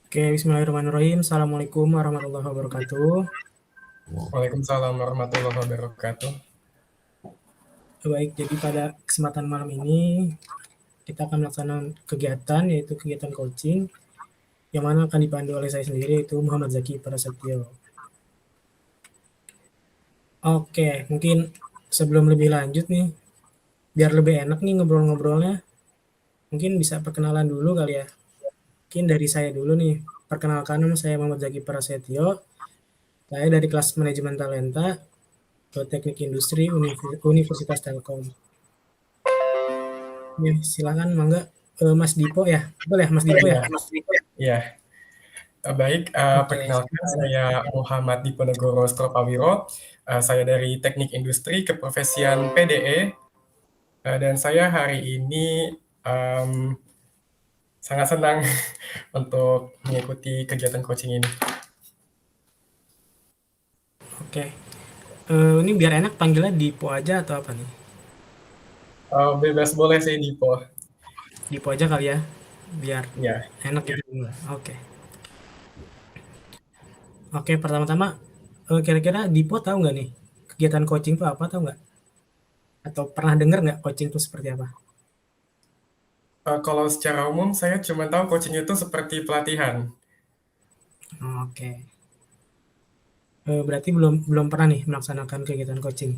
Oke, bismillahirrahmanirrahim. Assalamualaikum warahmatullahi wabarakatuh. Waalaikumsalam warahmatullahi wabarakatuh. Baik, jadi pada kesempatan malam ini kita akan melaksanakan kegiatan yaitu kegiatan coaching yang mana akan dipandu oleh saya sendiri yaitu Muhammad Zaki Prasetyo. Oke, mungkin sebelum lebih lanjut nih, biar lebih enak nih ngobrol-ngobrolnya, mungkin bisa perkenalan dulu kali ya. Mungkin dari saya dulu nih. Perkenalkan, nama saya Muhammad Zaki Prasetyo. Saya dari kelas manajemen talenta Teknik Industri Universitas Telkom. Ya, silakan mangga Mas Dipo ya. Boleh ya Mas Oh Dipo ya? iya, iya. Baik, Oke, perkenalkan silakan. saya Muhammad Diponegoro Stropawiro. Saya dari Teknik Industri Keprofesian PDE, dan saya hari ini em, sangat senang untuk mengikuti kegiatan coaching ini. Oke. Ini biar enak panggilnya Dipo aja atau apa nih? Bebas boleh sih Dipo. Dipo aja kali ya, biar Ya, enak gitu. Oke. Oke, pertama-tama kira-kira Dipo tahu nggak nih kegiatan coaching itu apa, tahu nggak? Atau pernah dengar nggak coaching itu seperti apa? kalau secara umum saya cuma tahu coaching itu seperti pelatihan. Oke. Berarti belum belum pernah nih melaksanakan kegiatan coaching.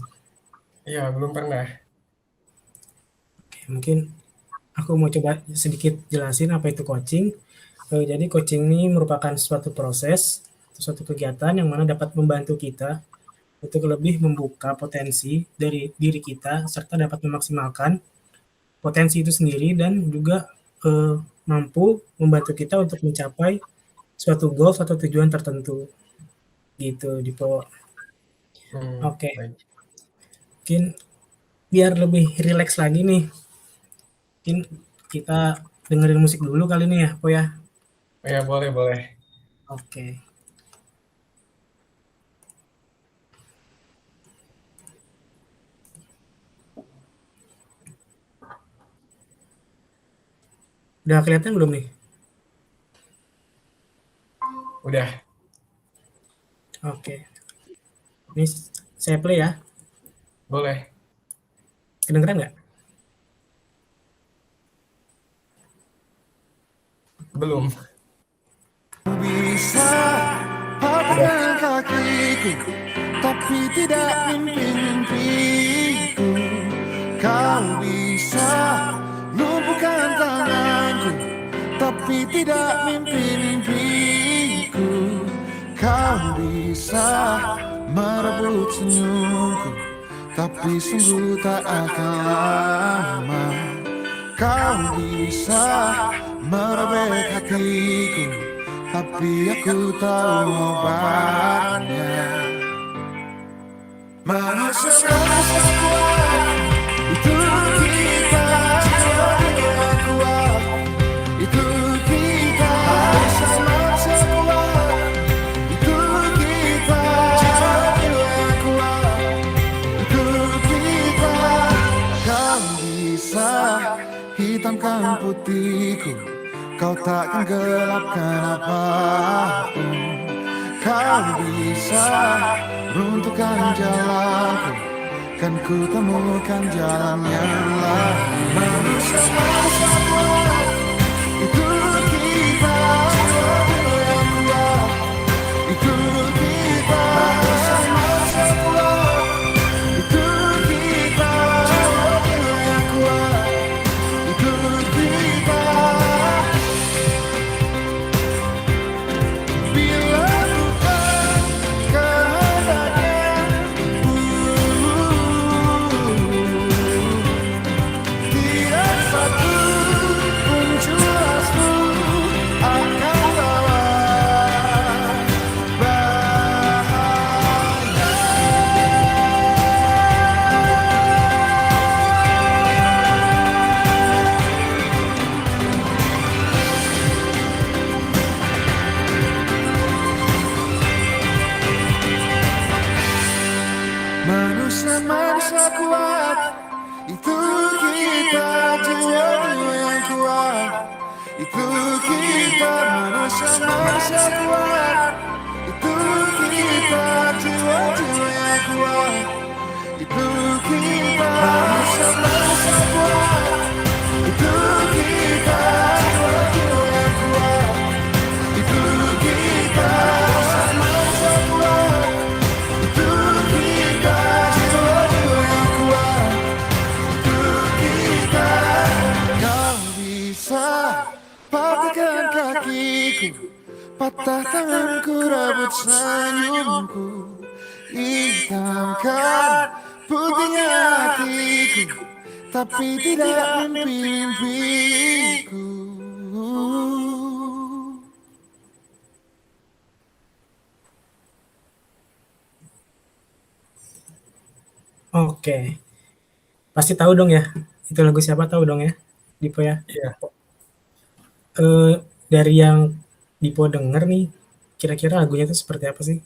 Iya, belum pernah. Oke, mungkin aku mau coba sedikit jelasin apa itu coaching. Jadi coaching ini merupakan suatu proses, suatu kegiatan yang mana dapat membantu kita untuk lebih membuka potensi dari diri kita serta dapat memaksimalkan potensi itu sendiri dan juga mampu membantu kita untuk mencapai suatu goal atau tujuan tertentu gitu di bawah. Oke, Baik. mungkin biar lebih rileks lagi nih, mungkin kita dengerin musik dulu kali ini ya, Po ya. Ya, boleh, boleh. Oke, udah kelihatan belum nih? Udah, Oke, ini saya play ya. boleh. Kedengeran nggak? Belum. Bisa Udah. patahkan kakiku, tapi tidak mimpi-mimpiku. Kau bisa lumpuhkan tanganku, tapi tidak mimpi-mimpiku. Kau bisa merebut senyumku, tapi sungguh tak akan lama. Kau bisa merobek hatiku, tapi aku tahu obatnya. Manusia kuat, itu kita. Jiwa yang kuat, itu kita. Manusia kuat, itu kita. Jiwa yang kuat, itu kita. Kau bisa hitamkan putihku, kau takkan gelapkan apapun. Kau bisa runtuhkan jalanku, kan ku temukan jalan yang lain. Manusia kuat, itu kita. Jiwa yang kuat, itu kita. Manusia kuat, itu kita. Jiwa yang kuat, itu kita. Bila bukan kehendaknya, tidak satu pun jelasku akan bawa bahaya. Manusia kuat, itu kita. Jiwa yang kuat, itu kita. kita manusia-manusia kuat. Itu kita jiwa-jiwa yang kuat. Itu kita manusia-manusia kuat. Itu kita jiwa-jiwa yang kuat. Itu kita manusia-manusia kuat. Itu kita jiwa-jiwa yang kuat. Itu kita. Kau bisa patahkan kakiku, patah tanganku, rebut senyumku, hitamkan putihnya hatiku, tapi tidak mimpi-mimpiku. Oke, pasti tahu dong ya, itu lagu siapa, tahu dong ya, Dipo ya? Iya. Dari yang Dipo denger nih, kira-kira lagunya itu seperti apa sih?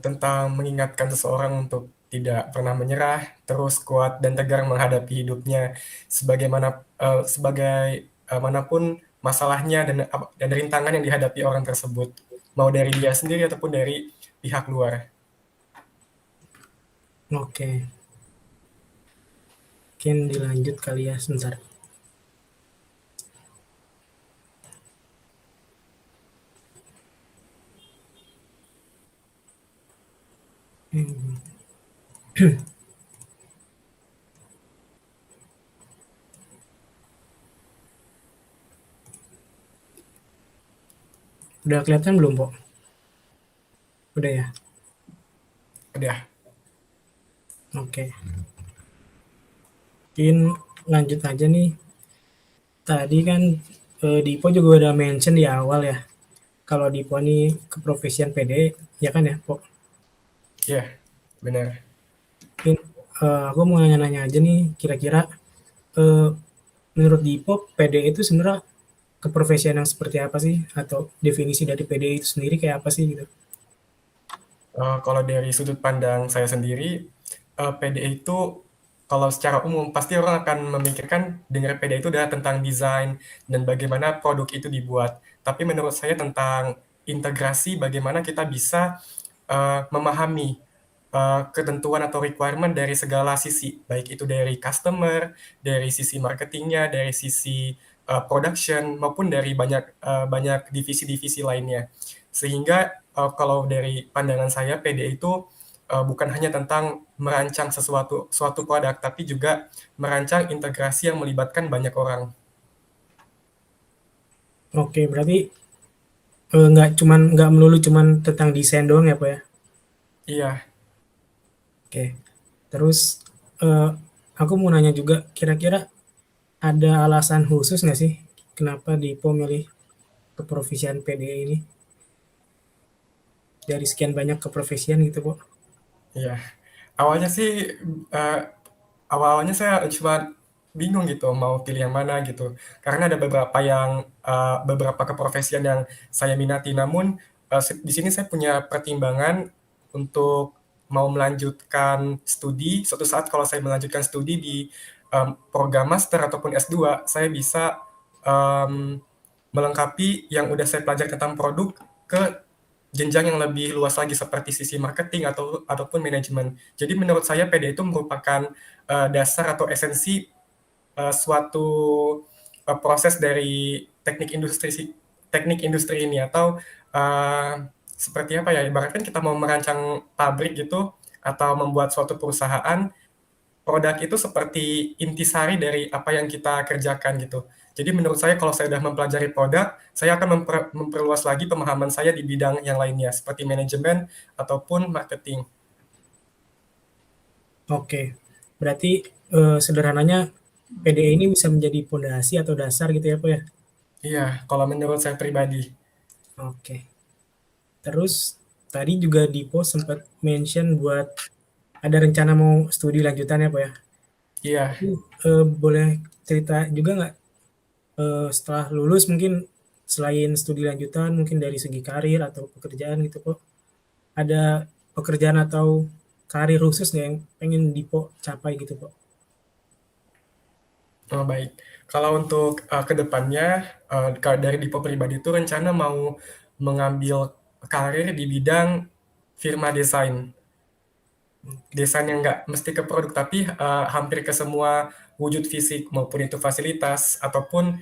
Tentang mengingatkan seseorang untuk tidak pernah menyerah, terus kuat dan tegar menghadapi hidupnya sebagai manapun masalahnya dan rintangan yang dihadapi orang tersebut, mau dari dia sendiri ataupun dari pihak luar. Oke, mungkin dilanjut kali ya sebentar. Udah kelihatan belum, Po? Udah ya? Udah. Oke. Mungkin lanjut aja nih. Tadi kan Dipo juga udah mention di awal ya, kalau Dipo nih keprofesian PD, ya kan ya, Po? Iya, benar. Mungkin aku mau nanya-nanya aja nih, kira-kira menurut Dipo PD itu sebenarnya keprofesian yang seperti apa sih? Atau definisi dari PD itu sendiri kayak apa sih gitu? Kalau dari sudut pandang saya sendiri, PDA itu kalau secara umum pasti orang akan memikirkan dengar PDA itu adalah tentang desain dan bagaimana produk itu dibuat. Tapi menurut saya tentang integrasi, bagaimana kita bisa memahami ketentuan atau requirement dari segala sisi, baik itu dari customer, dari sisi marketingnya, dari sisi production, maupun dari banyak divisi-divisi lainnya. Sehingga kalau dari pandangan saya, PD itu bukan hanya tentang merancang suatu produk, tapi juga merancang integrasi yang melibatkan banyak orang. Oke, berarti nggak melulu cuman tentang desain doang ya, Po ya? Iya. Oke. Terus aku mau nanya juga, kira-kira ada alasan khusus nggak sih kenapa Dipo milih keprofesian PDE ini? Dari sekian banyak keprofesian gitu, Po. Iya, awalnya sih eh, awalnya saya cuma bingung gitu mau pilih yang mana gitu, karena ada beberapa keprofesian yang saya minati. Namun di sini saya punya pertimbangan untuk mau melanjutkan studi. Suatu saat kalau saya melanjutkan studi di program master ataupun S2, saya bisa em, melengkapi yang udah saya pelajari tentang produk ke jenjang yang lebih luas lagi seperti sisi marketing ataupun manajemen. Jadi menurut saya PD itu merupakan dasar atau esensi suatu proses dari teknik industri ini, atau seperti apa ya, ibaratkan kita mau merancang pabrik gitu atau membuat suatu perusahaan, produk itu seperti intisari dari apa yang kita kerjakan gitu. Jadi menurut saya kalau saya sudah mempelajari produk, saya akan memperluas lagi pemahaman saya di bidang yang lainnya, seperti manajemen ataupun marketing. Oke. Berarti sederhananya PDE ini bisa menjadi pondasi atau dasar gitu ya, Po ya? Iya, kalau menurut saya pribadi. Oke. Terus tadi juga Dipo sempat mention buat ada rencana mau studi lanjutan ya, Po ya? Iya, Boleh cerita juga nggak setelah lulus mungkin selain studi lanjutan mungkin dari segi karir atau pekerjaan gitu, Po? Ada pekerjaan atau karir khusus nggak yang pengen Dipo capai gitu, Po? Oh, baik. Kalau untuk ke depannya, dari Dipo pribadi itu rencana mau mengambil karir di bidang firma desain. Desain yang nggak mesti ke produk, tapi hampir ke semua wujud fisik, maupun itu fasilitas, ataupun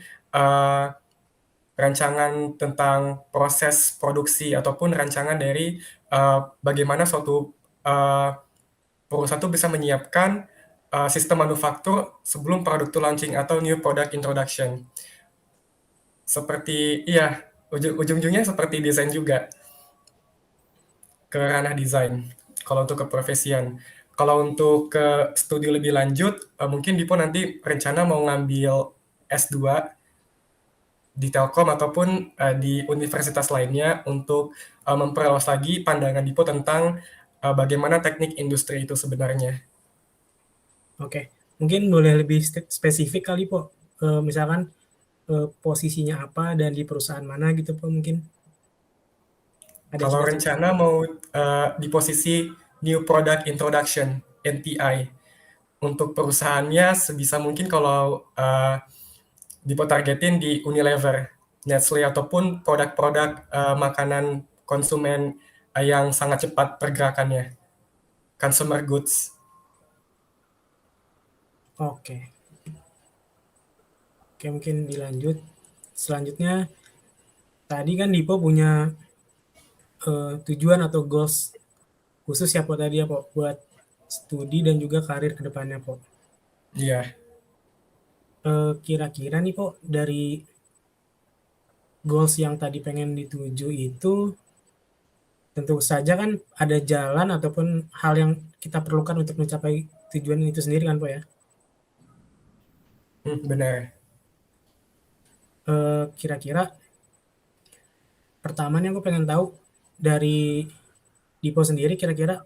rancangan tentang proses produksi, ataupun rancangan dari bagaimana suatu perusahaan itu bisa menyiapkan sistem manufaktur sebelum produk itu launching atau new product introduction. Seperti, iya, ujung-ujungnya seperti desain juga, ke ranah desain, kalau untuk keprofesian. Kalau untuk ke studi lebih lanjut, mungkin Dipo nanti rencana mau ngambil S2 di Telkom ataupun di universitas lainnya untuk memperluas lagi pandangan Dipo tentang bagaimana teknik industri itu sebenarnya. Oke, mungkin boleh lebih spesifik kali Po, misalkan posisinya apa dan di perusahaan mana gitu Po mungkin? Ada Kalau cita-cita? rencana mau di posisi New Product Introduction, NPI. Untuk perusahaannya sebisa mungkin kalau dipotargetin di Unilever, Nestle, ataupun produk-produk makanan konsumen yang sangat cepat pergerakannya, consumer goods. Oke. Oke, mungkin dilanjut. Selanjutnya, tadi kan Dipo punya tujuan atau goals khusus ya Po tadi ya Po, buat studi dan juga karir ke depannya Po. Iya. Kira-kira nih Po, dari goals yang tadi pengen dituju itu, tentu saja kan ada jalan ataupun hal yang kita perlukan untuk mencapai tujuan itu sendiri kan Po ya. Benar. Kira-kira pertama nih aku pengen tahu dari Dipo sendiri kira-kira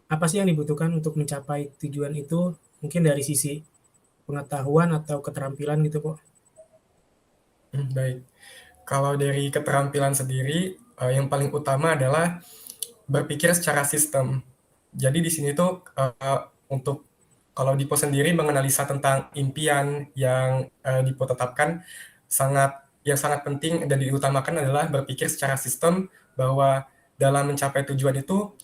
apa sih yang dibutuhkan untuk mencapai tujuan itu, mungkin dari sisi pengetahuan atau keterampilan gitu Po. Baik. Kalau dari keterampilan sendiri, yang paling utama adalah berpikir secara sistem. Jadi di sini tuh untuk kalau Dipo sendiri menganalisa tentang impian yang Dipo tetapkan, yang sangat penting dan diutamakan adalah berpikir secara sistem, bahwa dalam mencapai tujuan itu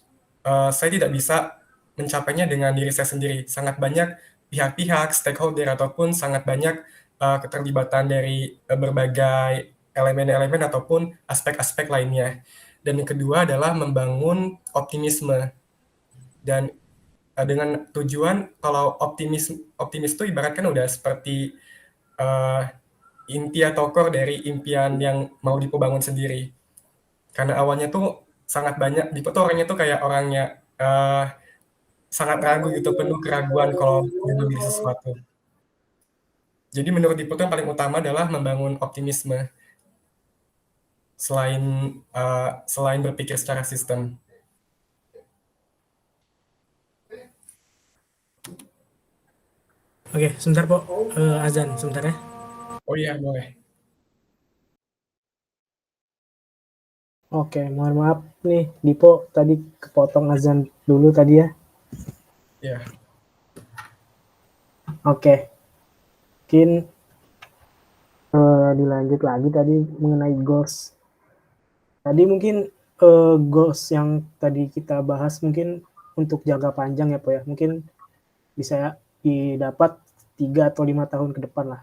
saya tidak bisa mencapainya dengan diri saya sendiri. Sangat banyak pihak-pihak, stakeholder, ataupun sangat banyak keterlibatan dari berbagai elemen-elemen ataupun aspek-aspek lainnya. Dan yang kedua adalah membangun optimisme. Dan dengan tujuan, kalau optimis itu ibaratkan udah seperti inti atau core dari impian yang mau Dipo bangun sendiri. Karena awalnya tuh sangat banyak, Dipo tuh orangnya tuh kayak orangnya sangat ragu gitu, penuh keraguan kalau mau memilih sesuatu. Jadi menurut Dipo tuh yang paling utama adalah membangun optimisme selain berpikir secara sistem. Oke, sebentar Po, azan sebentar ya. Oh iya, boleh. Oke, mohon maaf nih Dipo tadi kepotong azan dulu tadi ya. Iya. Oke, mungkin dilanjut lagi tadi mengenai goals. Tadi mungkin goals yang tadi kita bahas mungkin untuk jangka panjang ya Po ya. Mungkin bisa didapat 3 atau 5 tahun ke depan lah.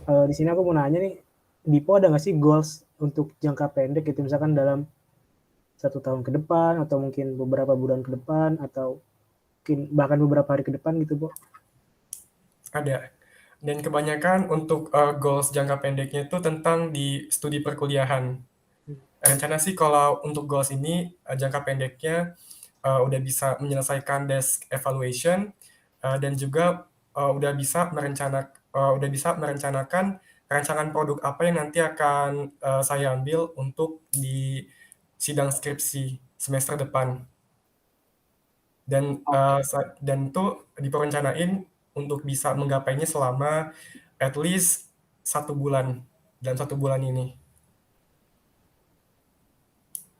Di sini aku mau nanya nih, Dipo ada nggak sih goals untuk jangka pendek gitu, misalkan dalam 1 tahun ke depan, atau mungkin beberapa bulan ke depan, atau mungkin bahkan beberapa hari ke depan gitu Po? Ada. Dan kebanyakan untuk goals jangka pendeknya itu tentang di studi perkuliahan. Rencana sih kalau untuk goals ini jangka pendeknya udah bisa menyelesaikan desk evaluation dan juga udah bisa merencanakan rancangan produk apa yang nanti akan saya ambil untuk di sidang skripsi semester depan. Dan itu diperencanain untuk bisa menggapainya selama at least 1 bulan, dalam 1 bulan ini.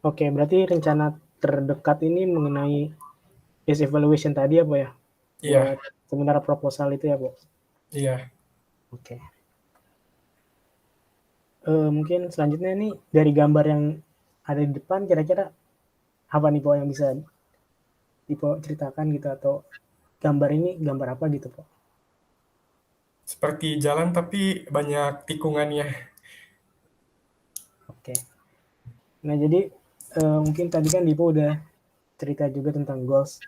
Oke, berarti rencana terdekat ini mengenai desk evaluation tadi ya Po ya? Iya. Buat sementara proposal itu ya Po? Iya. Oke. Mungkin selanjutnya nih dari gambar yang ada di depan kira-kira apa nih Po yang bisa Dipo ceritakan gitu atau gambar ini gambar apa gitu Po? Seperti jalan tapi banyak tikungannya. Oke. Nah jadi mungkin tadi kan Dipo udah cerita juga tentang goals.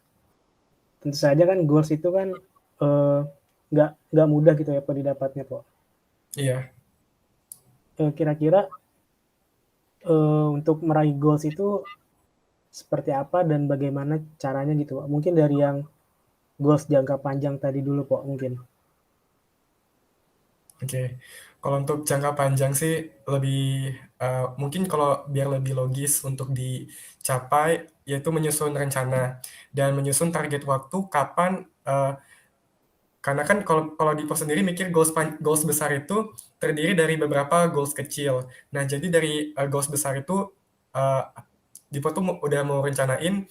Tentu saja kan goals itu kan nggak mudah gitu ya Po didapatnya Po. Iya. Kira-kira untuk meraih goals itu seperti apa dan bagaimana caranya gitu? Mungkin dari yang goals jangka panjang tadi dulu Po mungkin. Oke. Kalau untuk jangka panjang sih lebih mungkin kalau biar lebih logis untuk dicapai yaitu menyusun rencana dan menyusun target waktu kapan karena kan kalau kalau Dipo sendiri mikir goals besar itu terdiri dari beberapa goals kecil. Nah, jadi dari goals besar itu uh, Dipo tuh udah mau rencanain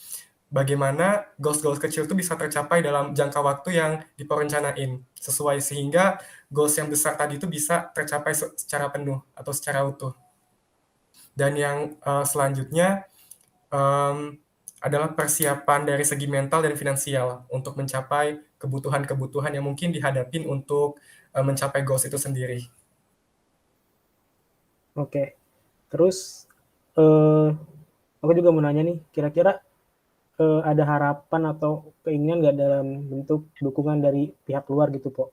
bagaimana goals-goals kecil itu bisa tercapai dalam jangka waktu yang Dipo rencanain sesuai sehingga goals yang besar tadi itu bisa tercapai secara penuh atau secara utuh. Dan yang selanjutnya um, adalah persiapan dari segi mental dan finansial untuk mencapai kebutuhan-kebutuhan yang mungkin dihadapin untuk mencapai goals itu sendiri. Oke. Terus eh, aku juga mau nanya nih, kira-kira ada harapan atau keinginan nggak dalam bentuk dukungan dari pihak luar gitu, Po?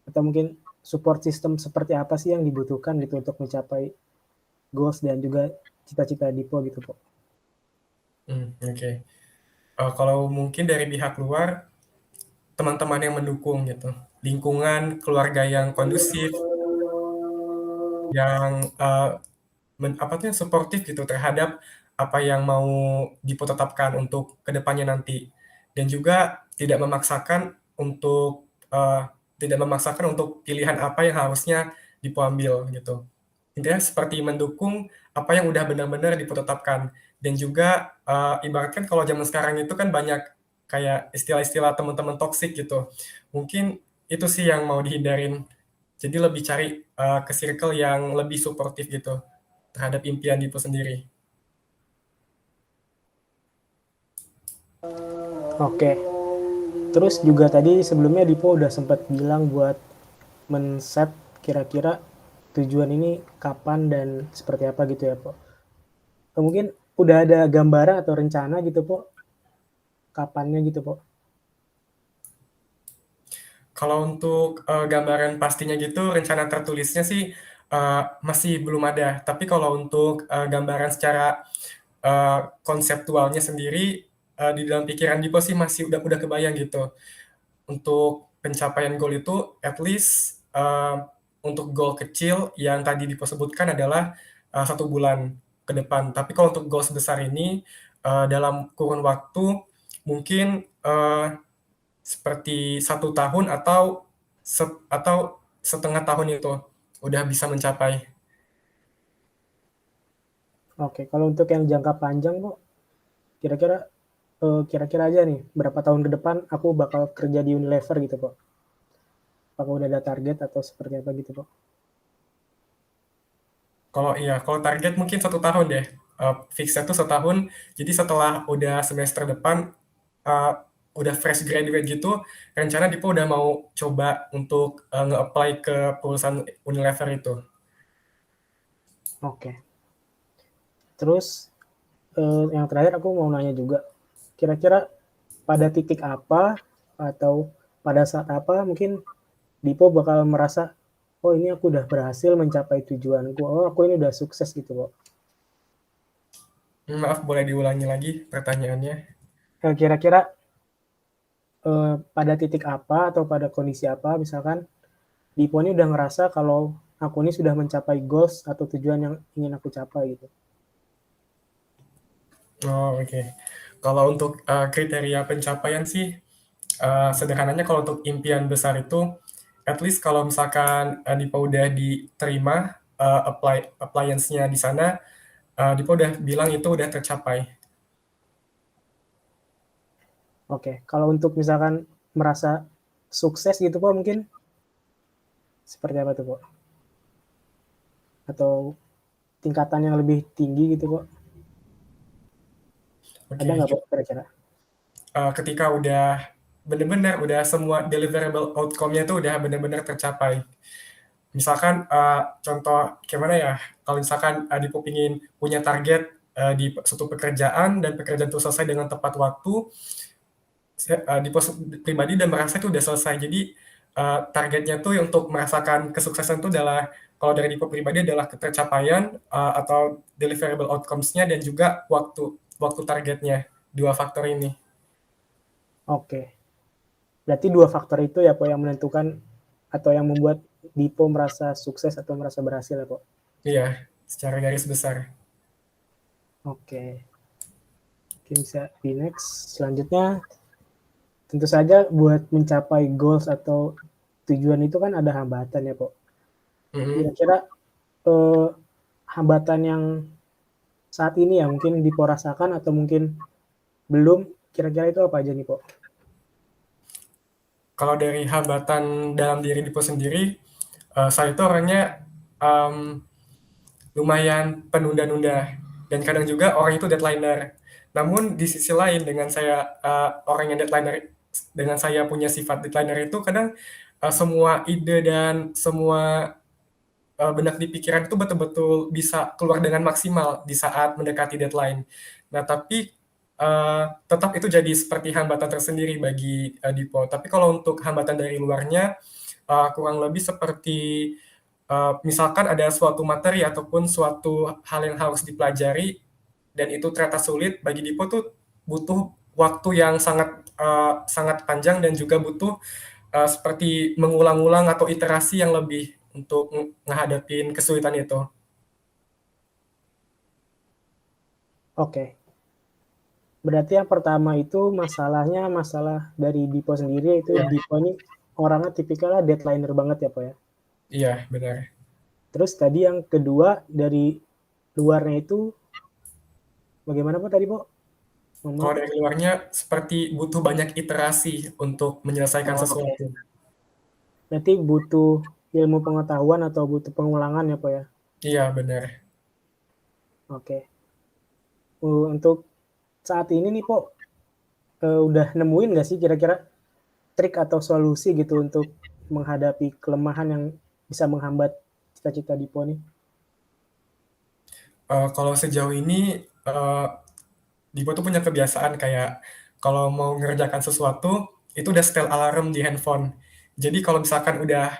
Atau mungkin support system seperti apa sih yang dibutuhkan gitu untuk mencapai goals dan juga cita-cita Dipo gitu, Po? Oke. Kalau mungkin dari pihak luar, teman-teman yang mendukung gitu, lingkungan keluarga yang kondusif, yang apa tuh yang suportif gitu terhadap apa yang mau ditetapkan untuk kedepannya nanti dan juga untuk tidak memaksakan untuk pilihan apa yang harusnya diambil gitu. Intinya seperti mendukung apa yang udah benar-benar ditetapkan dan juga ibaratkan kalau zaman sekarang itu kan banyak kayak istilah-istilah teman-teman toksik gitu. Mungkin itu sih yang mau dihindarin. Jadi lebih cari ke circle yang lebih suportif gitu terhadap impian Dipo sendiri. Oke. Terus juga tadi sebelumnya Dipo udah sempat bilang buat men-set kira-kira tujuan ini kapan dan seperti apa gitu ya, Po. Mungkin udah ada gambaran atau rencana gitu, Po, kapannya gitu, Po. Kalau untuk gambaran pastinya gitu, rencana tertulisnya sih masih belum ada. Tapi kalau untuk gambaran secara konseptualnya sendiri di dalam pikiran Dipo sih masih udah kebayang gitu. Untuk pencapaian goal itu at least untuk goal kecil yang tadi Dipo sebutkan adalah 1 bulan ke depan. Tapi kalau untuk goals besar ini dalam kurun waktu mungkin seperti 1 tahun atau setengah tahun itu udah bisa mencapai. Oke, kalau untuk yang jangka panjang, Po, kira-kira kira-kira aja nih berapa tahun ke depan aku bakal kerja di Unilever gitu, Po. Apakah udah ada target atau seperti apa gitu, Po? Kalau target mungkin 1 tahun deh. Fixnya tuh setahun. Jadi setelah udah semester depan, uh, udah fresh graduate gitu, rencana Dipo udah mau coba untuk nge-apply ke perusahaan Unilever itu. Oke. Terus yang terakhir aku mau nanya juga, kira-kira pada titik apa atau pada saat apa mungkin Dipo bakal merasa, oh ini aku udah berhasil mencapai tujuanku, oh aku ini udah sukses gitu, Po. Maaf, boleh diulangi lagi pertanyaannya? Kira-kira pada titik apa atau pada kondisi apa misalkan Dipo ini udah ngerasa kalau aku ini sudah mencapai goals atau tujuan yang ingin aku capai gitu. Oh, oke. Kalau untuk kriteria pencapaian sih, sederhananya kalau untuk impian besar itu, at least kalau misalkan Dipa udah diterima appliance-nya di sana, Dipa udah bilang itu udah tercapai. Oke, kalau untuk misalkan merasa sukses gitu Pak mungkin seperti apa tuh, Pak? Atau tingkatan yang lebih tinggi gitu, Pak? Oke, Ada nggak, Pak, kira-kira? ketika udah bener-bener udah semua deliverable outcome-nya itu udah bener-bener tercapai. Misalkan contoh gimana ya, kalau misalkan Dipo pingin punya target di suatu pekerjaan dan pekerjaan itu selesai dengan tepat waktu, Dipo pribadi dan merasa itu udah selesai. Jadi targetnya tuh untuk merasakan kesuksesan itu adalah kalau dari Dipo pribadi adalah ketercapaian atau deliverable outcomes-nya dan juga waktu targetnya, dua faktor ini. Oke. Berarti 2 faktor itu ya, Pak, yang menentukan atau yang membuat Dipo merasa sukses atau merasa berhasil ya, Pak? Iya, secara garis besar. Oke. Mungkin bisa di next. Selanjutnya, tentu saja buat mencapai goals atau tujuan itu kan ada hambatan ya, Pak. Kira-kira hambatan yang saat ini ya mungkin Dipo rasakan atau mungkin belum, kira-kira itu apa aja nih, Pak? Kalau dari hambatan dalam diri Dipo sendiri, saya itu orangnya lumayan penunda-nunda dan kadang juga orang itu deadlineer. Namun di sisi lain dengan saya orang yang deadlineer, dengan saya punya sifat deadlineer itu kadang semua ide dan semua benak di pikiran itu betul-betul bisa keluar dengan maksimal di saat mendekati deadline. Nah, tapi tetap itu jadi seperti hambatan tersendiri bagi Dipo. Tapi kalau untuk hambatan dari luarnya, kurang lebih seperti misalkan ada suatu materi ataupun suatu hal yang harus dipelajari dan itu ternyata sulit, bagi Dipo tuh butuh waktu yang sangat panjang dan juga butuh seperti mengulang-ulang atau iterasi yang lebih untuk menghadapin kesulitan itu. Oke. Berarti yang pertama itu masalahnya masalah dari Dipo sendiri, itu Dipo ini orangnya tipikalnya deadlineer banget ya, Pak ya? Iya, benar. Terus tadi yang kedua dari luarnya itu bagaimana, Pak, tadi, Pak? Kalau dari luarnya seperti butuh banyak iterasi untuk menyelesaikan sesuatu. Berarti butuh ilmu pengetahuan atau butuh pengulangan ya, Pak ya? Iya, benar. Oke. Untuk saat ini nih, Pak, udah nemuin nggak sih kira-kira trik atau solusi gitu untuk menghadapi kelemahan yang bisa menghambat cita-cita Dipo nih? Kalau sejauh ini Dipo tuh punya kebiasaan kayak kalau mau ngerjakan sesuatu itu udah setel alarm di handphone. Jadi kalau misalkan udah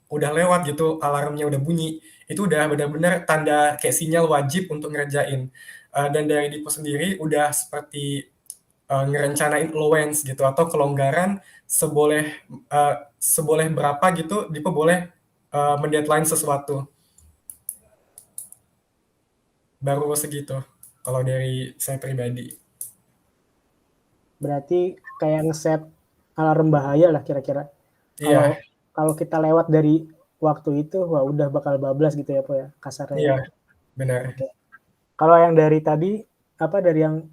lewat gitu alarmnya udah bunyi, itu udah benar-benar tanda kayak sinyal wajib untuk ngerjain. Dan dari Dipo sendiri udah seperti ngerencanain allowance gitu atau kelonggaran seboleh berapa gitu Dipo boleh mendeadline sesuatu. Baru segitu kalau dari saya pribadi. Berarti kayak ngeset alarm bahaya lah kira-kira. Iya, Kalau kita lewat dari waktu itu, wah udah bakal bablas gitu ya, Pak ya, kasarnya. iya, benar. Oke. Kalau yang dari tadi, dari yang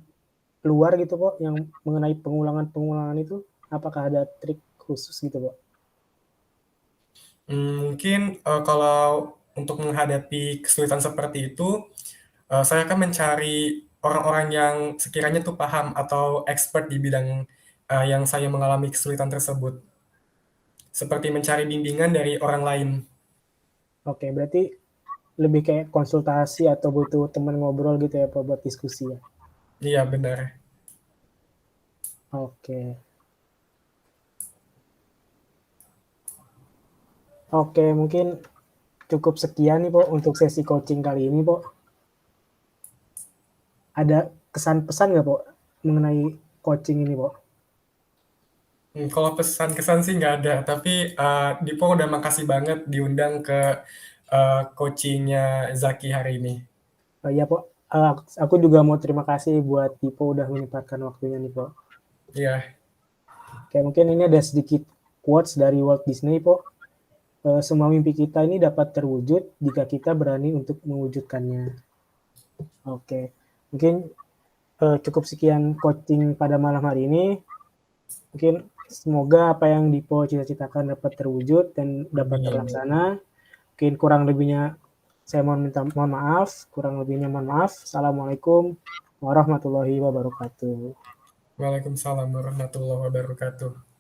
luar gitu, Pak, yang mengenai pengulangan itu, apakah ada trik khusus gitu, Pak? Mungkin kalau untuk menghadapi kesulitan seperti itu, saya akan mencari orang-orang yang sekiranya tuh paham atau expert di bidang yang saya mengalami kesulitan tersebut. Seperti mencari bimbingan dari orang lain. Oke, berarti lebih kayak konsultasi atau butuh teman ngobrol gitu ya, Pak, buat diskusi ya? Iya, benar. Oke. Oke, mungkin cukup sekian nih, Pak, untuk sesi coaching kali ini, Pak. Ada kesan pesan nggak, Pak, mengenai coaching ini, Pak? Kalau pesan-kesan sih nggak ada, tapi Dipo udah makasih banget diundang ke coachingnya Zaki hari ini. Iya, Pak. Aku juga mau terima kasih buat Dipo udah menyempatkan waktunya nih, Pak. Iya. Oke, mungkin ini ada sedikit quotes dari Walt Disney, Pak. Semua mimpi kita ini dapat terwujud jika kita berani untuk mewujudkannya. Oke, mungkin cukup sekian coaching pada malam hari ini. Mungkin Semoga apa yang Dipo cita-citakan dapat terwujud dan dapat Amin. terlaksana. Mungkin kurang lebihnya saya mohon maaf, kurang lebihnya mohon maaf. Assalamualaikum warahmatullahi wabarakatuh. Waalaikumsalam warahmatullahi wabarakatuh.